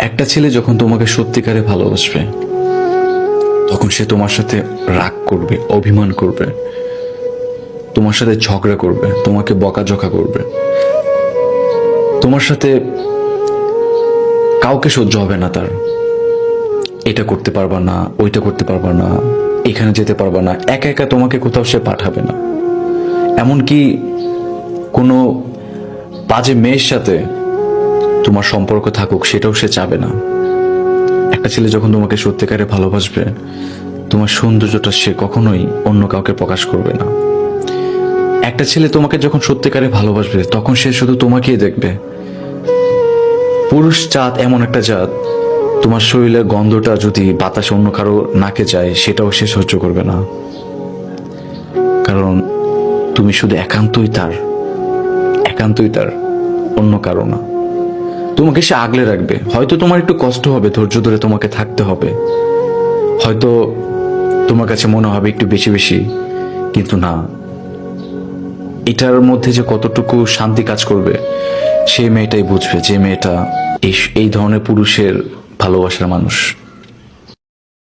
একটা ছেলে যখন তোমাকে সত্যিকারে ভালোবাসবে তখন সে তোমার সাথে রাগ করবে, অভিমান করবে, তোমার সাথে ঝগড়া করবে, তোমাকে বকাঝকা করবে। তোমার সাথে কাউকে সহ্য হবে না তার। এটা করতে পারবা না, ওইটা করতে পারবা না, এখানে যেতে পারবা না, একা একা তোমাকে কোথাও সে পাঠাবে না। এমনকি কোনো বাজে মেয়ের সাথে তোমার সম্পর্ক থাকুক সেটাও সে চাবে না। একটা ছেলে যখন তোমাকে সত্যিকারে ভালোবাসবে তোমার সৌন্দর্যটা সে কখনোই অন্য কাউকে প্রকাশ করবে না। একটা ছেলে তোমাকে যখন সত্যিকারে ভালোবাসবে তখন সে শুধু তোমাকেই দেখবে। পুরুষ জাত এমন একটা জাত, তোমার শরীরের গন্ধটা যদি বাতাসে অন্য কারো নাকে যায় সেটাও সে সহ্য করবে না, কারণ তুমি শুধু একান্তই তার, একান্তই তার, অন্য কারো না। তোমাকে সে আগলে রাখবে। হয়তো তোমার একটু কষ্ট হবে, ধৈর্য ধরে তোমাকে থাকতে হবে, হয়তো তোমার কাছে মনে হবে একটু বেশি বেশি, কিন্তু না, এটার মধ্যে যে কতটুকু শান্তি কাজ করবে সেই মেয়েটাই বুঝবে, যে মেয়েটা এই ধরনের পুরুষের ভালোবাসার মানুষ।